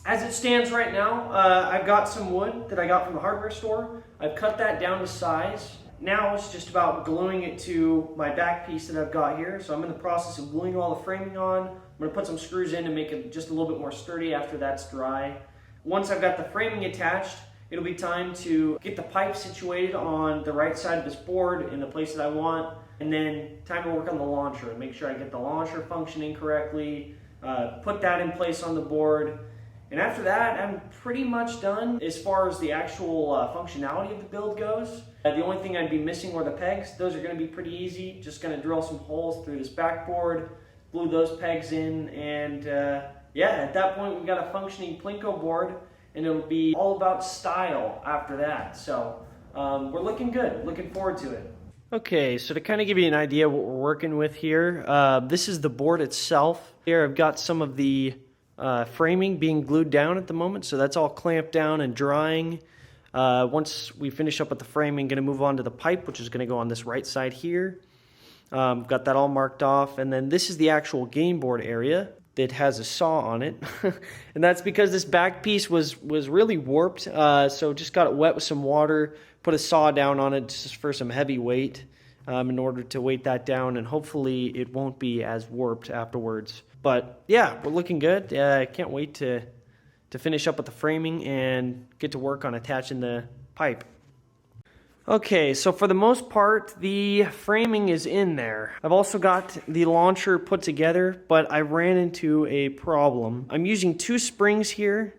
As it stands right now, I've got some wood that I got from the hardware store. I've cut that down to size. Now it's just about gluing it to my back piece that I've got here. So I'm in the process of gluing all the framing on. I'm gonna put some screws in to make it just a little bit more sturdy after that's dry. Once I've got the framing attached, it'll be time to get the pipe situated on the right side of this board in the place that I want, and then time to work on the launcher and make sure I get the launcher functioning correctly, put that in place on the board. And after that, I'm pretty much done as far as the actual functionality of the build goes. The only thing I'd be missing were the pegs. Those are going to be pretty easy. Just going to drill some holes through this backboard, glue those pegs in, and yeah, at that point we've got a functioning Plinko board, and it'll be all about style after that. So we're looking good, looking forward to it. Okay, so to kind of give you an idea of what we're working with here, this is the board itself. Here I've got some of the framing being glued down at the moment, so that's all clamped down and drying. Once we finish up with the framing, going to move on to the pipe, which is going to go on this right side here. Got that all marked off, and then this is the actual game board area that has a saw on it. And that's because this back piece was really warped, so just got it wet with some water, put a saw down on it just for some heavy weight in order to weight that down, and hopefully it won't be as warped afterwards. But yeah, we're looking good. I can't wait to finish up with the framing and get to work on attaching the pipe. Okay, so for the most part, the framing is in there. I've also got the launcher put together, but I ran into a problem. I'm using 2 springs here.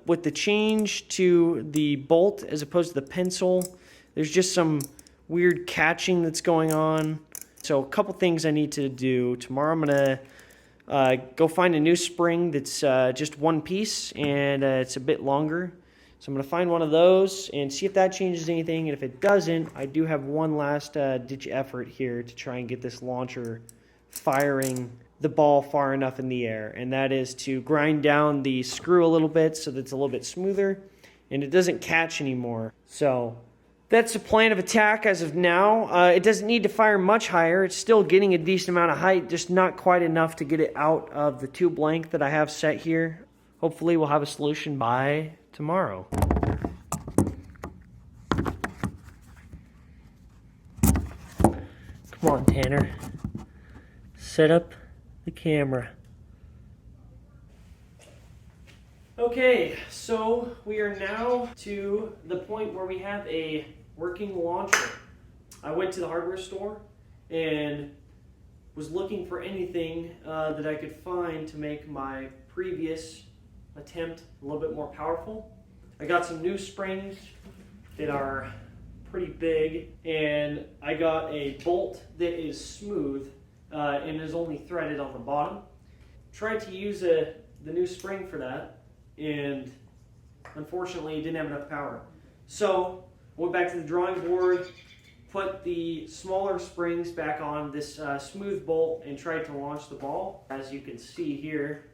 With the change to the bolt as opposed to the pencil, there's just some weird catching that's going on. So a couple things I need to do. Tomorrow I'm gonna go find a new spring that's just one piece, and it's a bit longer. So I'm going to find one of those and see if that changes anything. And if it doesn't, I do have one last ditch effort here to try and get this launcher firing the ball far enough in the air. And that is to grind down the screw a little bit so that it's a little bit smoother and it doesn't catch anymore. So that's the plan of attack as of now. It doesn't need to fire much higher. It's still getting a decent amount of height, just not quite enough to get it out of the tube length that I have set here. Hopefully we'll have a solution by tomorrow. Come on, Tanner. Set up the camera. Okay, so we are now to the point where we have a working launcher. I went to the hardware store and was looking for anything that I could find to make my previous attempt a little bit more powerful. I got some new springs that are pretty big, and I got a bolt that is smooth and is only threaded on the bottom. Tried to use the new spring for that, and unfortunately it didn't have enough power. So went back to the drawing board, put the smaller springs back on this smooth bolt, and tried to launch the ball. As you can see here,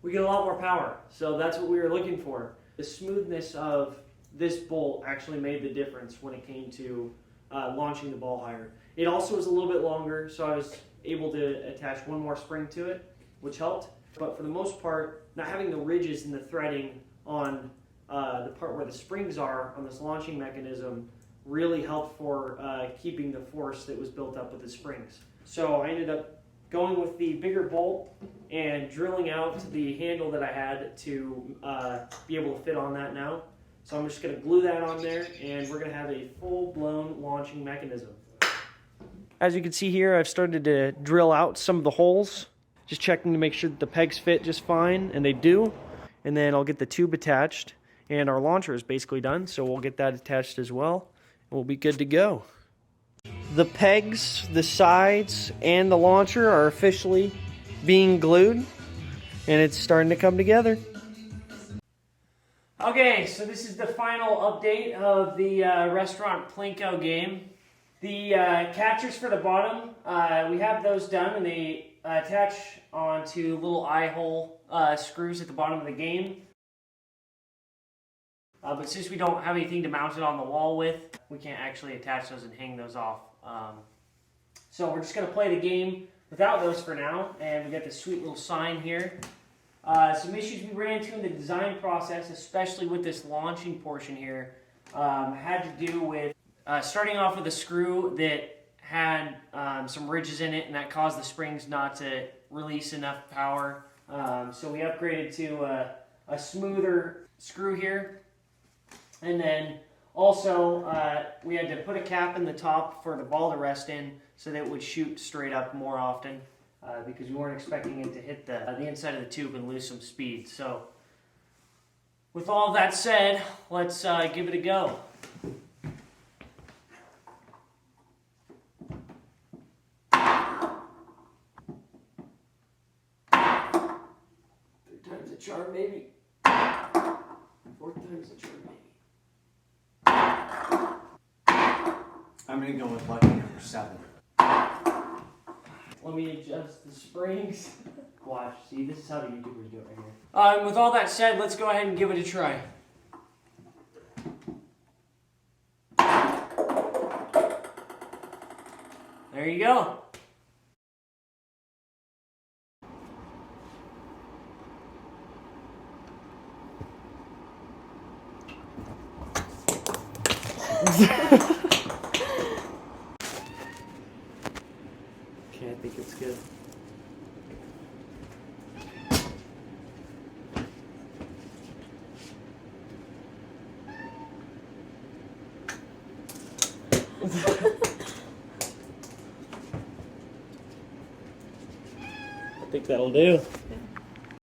we get a lot more power. So that's what we were looking for. The smoothness of this bolt actually made the difference when it came to launching the ball higher. It also was a little bit longer, so I was able to attach one more spring to it, which helped. But for the most part, not having the ridges in the threading on the part where the springs are on this launching mechanism really helped for keeping the force that was built up with the springs. So I ended up going with the bigger bolt and drilling out the handle that I had to be able to fit on that now. So I'm just going to glue that on there, and we're going to have a full-blown launching mechanism. As you can see here, I've started to drill out some of the holes, just checking to make sure that the pegs fit just fine, and they do. And then I'll get the tube attached, and our launcher is basically done, so we'll get that attached as well, and we'll be good to go. The pegs, the sides, and the launcher are officially being glued, and it's starting to come together. Okay, so this is the final update of the restaurant Plinko game. The catchers for the bottom, we have those done, and they attach onto little eye hole screws at the bottom of the game. But since we don't have anything to mount it on the wall with, we can't actually attach those and hang those off. So we're just going to play the game without those for now, and we got this sweet little sign here Some issues we ran into in the design process, especially with this launching portion here, had to do with starting off with a screw that had some ridges in it, and that caused the springs not to release enough power. So we upgraded to a smoother screw here. And then also we had to put a cap in the top for the ball to rest in so that it would shoot straight up more often because we weren't expecting it to hit the inside of the tube and lose some speed. So with all of that said, let's give it a go. Third time's a charm, maybe. Fourth time's a charm, maybe. I'm going to go with lucky number 7. Let me adjust the springs. Watch, see, this is how the YouTubers do it right here. With all that said, let's go ahead and give it a try. There you go. Okay, I think it's good. I think that'll do.